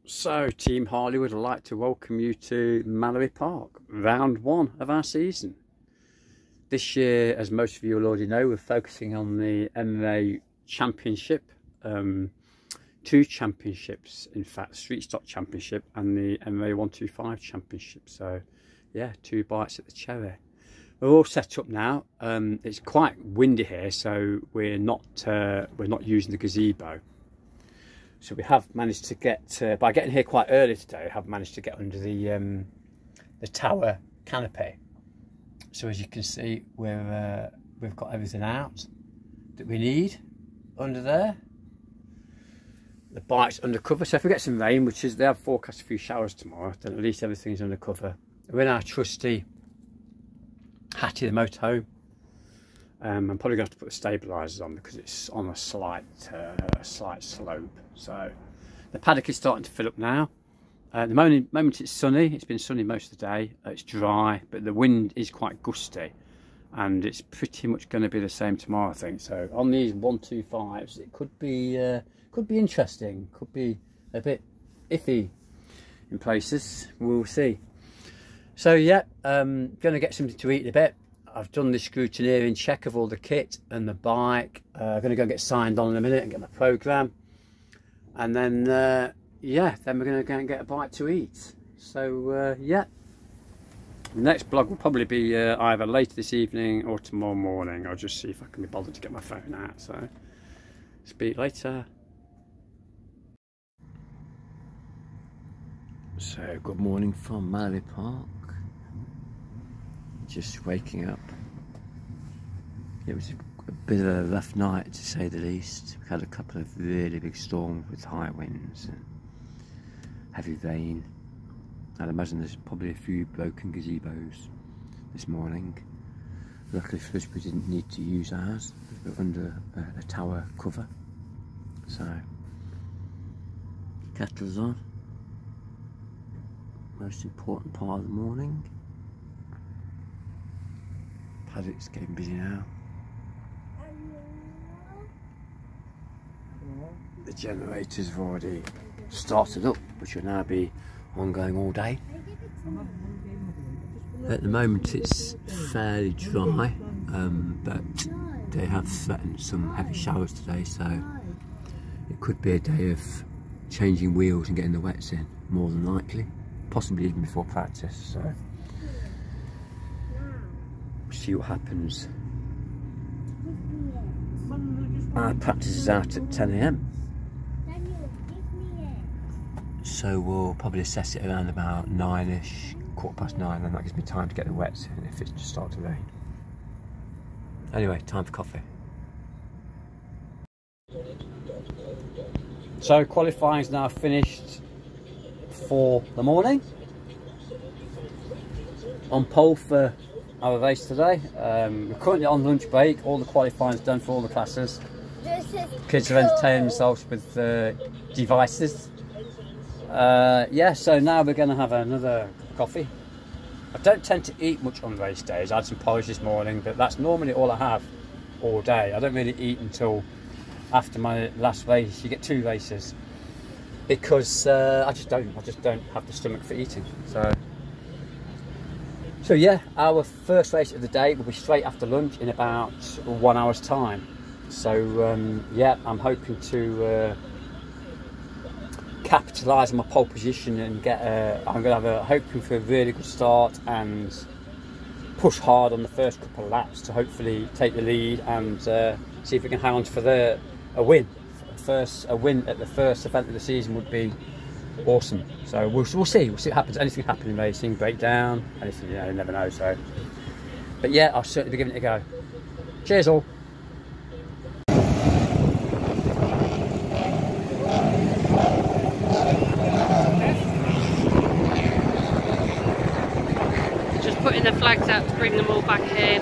So, Team Harley would like to welcome you to Mallory Park, round one of our season. This year, as most of you will already know, we're focusing on the EMRA Championship. Two championships, in fact, Street Stock Championship and the EMRA 125 Championship. So, yeah, two bites at the cherry. We're all set up now. It's quite windy here, so we're not using the gazebo. So we have managed to get, by getting here quite early today, I have managed to get under the tower canopy. So as you can see, we've got everything out that we need under there. The bike's under cover, so if we get some rain, which is, they have forecast a few showers tomorrow, then at least everything's under cover. We're in our trusty Hattie the motorhome. I'm probably going to have to put the stabilisers on because it's on a slight slope. So the paddock is starting to fill up now. At the moment it's sunny. It's been sunny most of the day. It's dry, but the wind is quite gusty, and it's pretty much going to be the same tomorrow, I think. So on these 125s, it could be interesting. Could be a bit iffy in places. We'll see. So yeah, going to get something to eat in a bit. I've done the scrutineering check of all the kit and the bike. I'm going to go and get signed on in a minute and get my programme. And then, yeah, then we're going to go and get a bite to eat. So, yeah. The next vlog will probably be either later this evening or tomorrow morning. I'll just see if I can be bothered to get my phone out. So, speak later. So, good morning from Mallory Park. Just waking up. It was a bit of a rough night, to say the least. We had a couple of really big storms with high winds and heavy rain. I'd imagine there's probably a few broken gazebos this morning. Luckily for us, we didn't need to use ours. We were under a tower cover. So, kettle's on. Most important part of the morning. Paddock's getting busy now. The generators have already started up, which will now be ongoing all day. At the moment it's fairly dry, but they have threatened some heavy showers today, so it could be a day of changing wheels and getting the wets in, more than likely, possibly even before practice. So see what happens. Our practice is out at 10 AM, so we'll probably assess it around about 9ish, 9:15, and that gives me time to get the wets in if it's just start to rain. Anyway, time for coffee. So qualifying is now finished for the morning. On pole for our race today. We're currently on lunch break. All the qualifying's done for all the classes. Kids are entertaining themselves with devices. Yeah, so now we're going to have another coffee. I don't tend to eat much on race days. I had some porridge this morning, but that's normally all I have all day. I don't really eat until after my last race. You get two races because I just don't have the stomach for eating. So yeah, our first race of the day will be straight after lunch in about 1 hour's time. So yeah, I'm hoping to capitalise on my pole position and get I'm going to have hoping for a really good start and push hard on the first couple of laps to hopefully take the lead and see if we can hang on for a win. A win at the first event of the season would be awesome. So we'll see what happens. Anything happen in racing, breakdown, anything, you never know. So, but yeah, I'll certainly be giving it a go. Cheers all. Just putting the flags out to bring them all back in.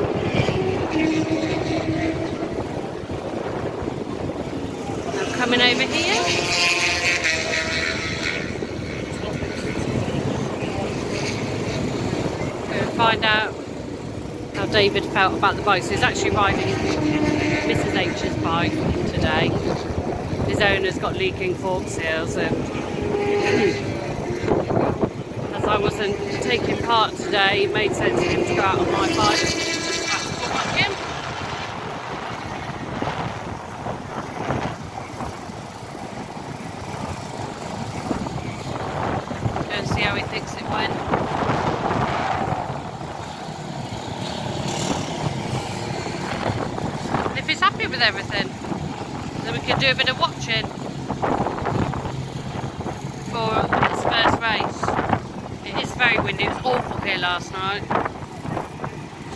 I'm coming over here. Find out how David felt about the bike. So he's actually riding Mrs H's bike today. his owner's got leaking fork seals, and as I wasn't taking part today, it made sense for him to go out on my bike. Just have to go back in. Go and see how he thinks it went. And if he's happy with everything, then we can do a bit of watching for his first race. It is very windy, it was awful here last night.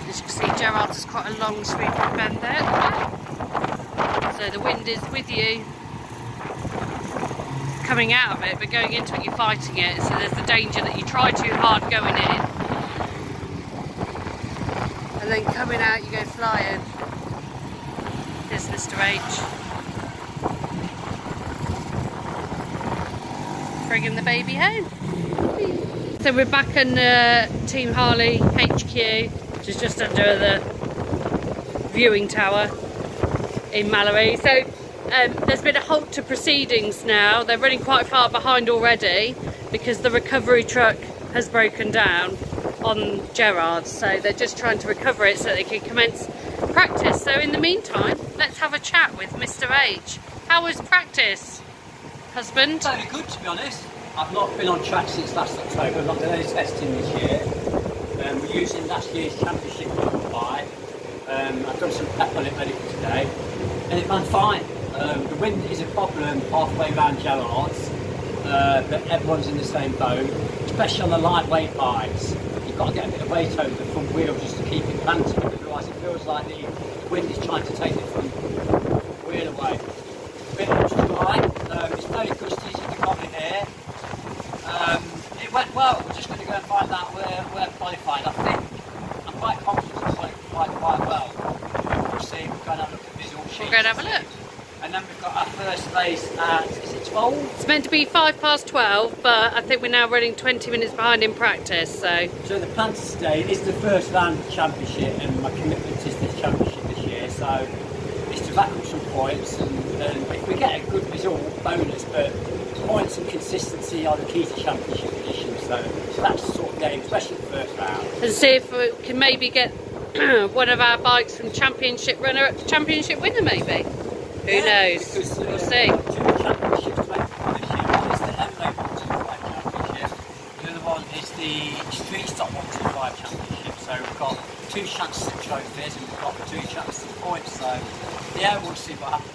As you can see, Gerard's has quite a long sweeping bend there at the back. So the wind is with you coming out of it, but going into it you're fighting it, so there's the danger that you try too hard going in and then coming out you go flying. Here's Mr. H. Bringing the baby home. So we're back in Team Harley HQ, which is just under the viewing tower in Mallory. So there's been a halt to proceedings now. They're running quite far behind already because the recovery truck has broken down on Gerard's. So they're just trying to recover it so they can commence practice. So in the meantime, let's have a chat with Mr. H. How was practice, husband? Very good, to be honest. I've not been on track since last October. I've not done any testing this year. We're using last year's championship bike. I've done some prep on it ready for today, and it ran fine. The wind is a problem halfway around Gerard's, but everyone's in the same boat, especially on the lightweight bikes. You've got to get a bit of weight over the front wheel just to keep it planted, otherwise it feels like the wind is trying to take the front wheel away. A bit dry, it's very gusty as you can got in here. It went well. We're just going to go and find out where we're qualified. I think I'm quite confident it's qualified quite well. We'll see. We're going to have a look at the result sheet. We're going to have a look. And then we've got our first race at, is it 12? It's meant to be 12:05, but I think we're now running 20 minutes behind in practice. So the plan to today is the first round championship, and my commitment is this championship this year. So it's to rack up some points, and if we get a good result, bonus. But points and consistency are the key to championship positions. So that's the sort of game, especially the first round. And see if we can maybe get one of our bikes from championship runner up to championship winner, maybe. Who knows? Because, we'll see. Two championships to make for this year. One is the EMRA 125 championship. The other one is the Street Stock 125 championship. So we've got 2 chances of trophies and we've got 2 chances of points. So yeah, we'll see what happens.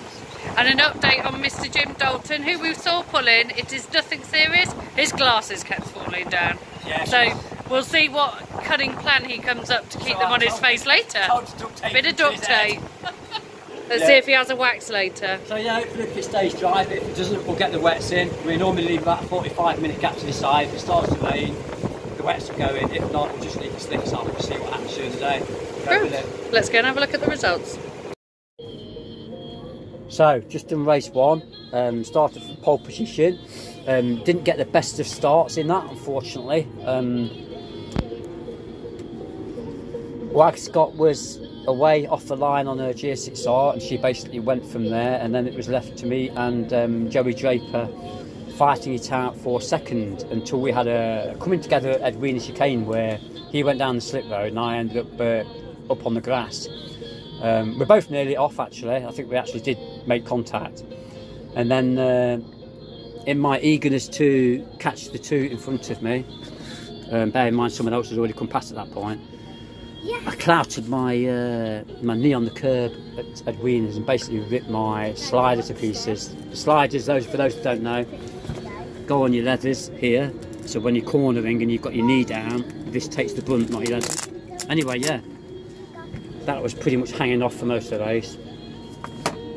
And an update on Mr. Jim Dalton, who we saw pulling. It is nothing serious. His glasses kept falling down. Yeah, so we'll see what cunning plan he comes up to keep them on his face later. A bit of duct tape. Let's see if he has a wax later. So yeah, hopefully if it stays dry, but if it doesn't, we'll get the wets in. We normally leave about a 45-minute gap to the side. If it starts to rain, the wets will go in. If not, we'll just leave the slicks on and see what happens during the day. Let's go and have a look at the results. So, just done race 1, started from pole position. Didn't get the best of starts in that, unfortunately. Scott was away off the line on her GS6R, and she basically went from there, and then it was left to me and Joey Draper fighting it out for second until we had a coming together at Rd1 chicane where he went down the slip road and I ended up on the grass. We're both nearly off actually. I think we actually did make contact, and then in my eagerness to catch the 2 in front of me, bear in mind someone else has already come past at that point, I clouted my my knee on the curb at Wieners and basically ripped my slider to pieces. The sliders, for those who don't know, go on your leathers here, so when you're cornering and you've got your knee down, this takes the brunt, not your leather. Anyway, yeah, that was pretty much hanging off for most of the race.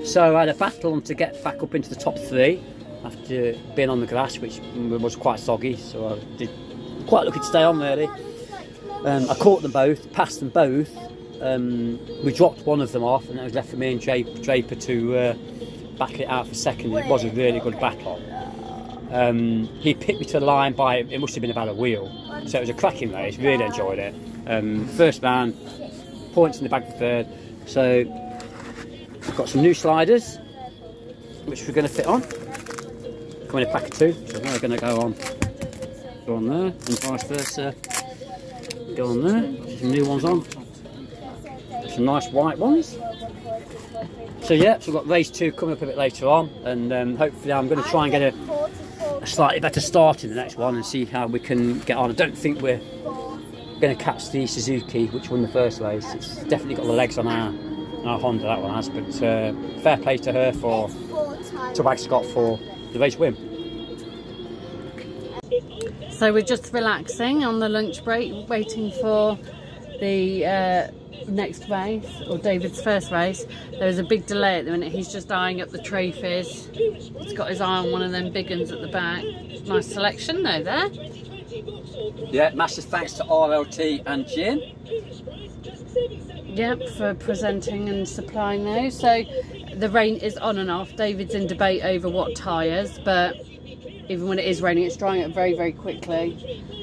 So I had a battle to get back up into the top 3 after being on the grass, which was quite soggy, so I did quite lucky to stay on really. I caught them both, passed them both. We dropped one of them off, and it was left for me and Draper to battle it out for second. It was a really good battle. He picked me to the line by, it must have been about a wheel, so it was a cracking race. Really enjoyed it. First round, points in the bag for third. So I've got some new sliders. which we're going to fit on. Come in a pack of 2, so we're going to go on there, and vice versa. Go on there. Some new ones on. Some nice white ones. So yeah, so we've got race 2 coming up a bit later on, and hopefully I'm going to try and get a slightly better start in the next one and see how we can get on. I don't think we're going to catch the Suzuki, which won the first race. It's definitely got the legs on our Honda, that one has, but fair play to her to Wag Scott for the race win. So we're just relaxing on the lunch break, waiting for the next race, or David's first race. There's a big delay at the minute. He's just eyeing up the trophies. He's got his eye on one of them big ones at the back. Nice selection though there. Yeah, massive thanks to RLT and Jim. Yep, for presenting and supplying those. So the rain is on and off. David's in debate over what tyres, but even when it is raining, it's drying up very, very quickly.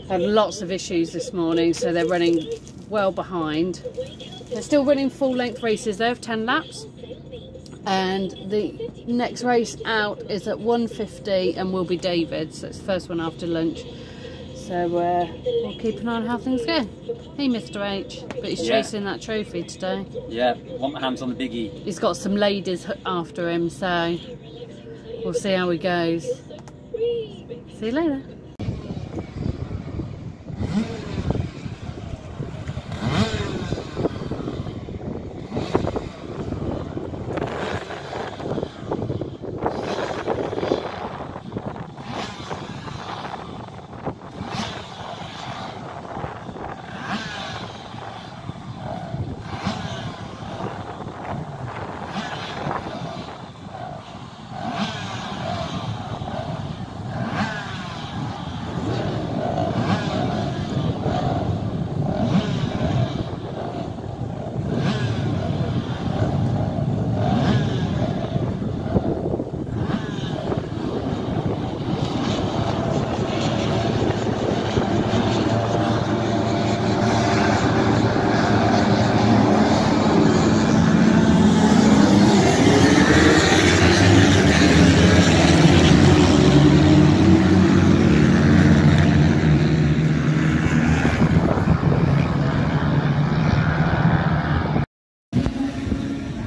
Had lots of issues this morning, so they're running well behind. They're still running full-length races. They have 10 laps, and the next race out is at 1:50 and will be David's. So it's the first one after lunch. So we'll keep an eye on how things go. Hey, Mr. H, but he's chasing that trophy today. Yeah, want my hands on the biggie. He's got some ladies after him, so we'll see how he goes. See you later.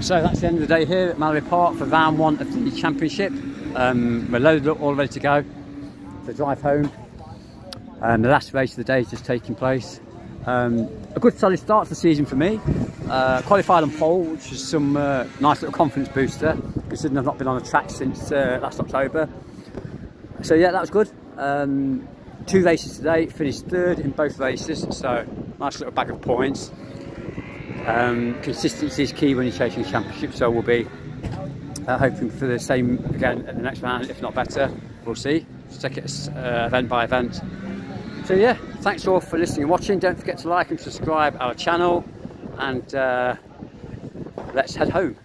So that's the end of the day here at Mallory Park for round 1 of the championship. We're loaded up, all ready to go to drive home. The last race of the day is just taking place. A good solid start to the season for me. Qualified on pole, which is some nice little confidence booster, considering I've not been on a track since last October. So yeah, that was good. 2 races today, finished 3rd in both races, so nice little bag of points. Consistency is key when you're chasing a championship, so we'll be hoping for the same again at the next round, if not better. We'll see. Just take it event by event. So yeah, thanks all for listening and watching. Don't forget to like and subscribe our channel, and let's head home.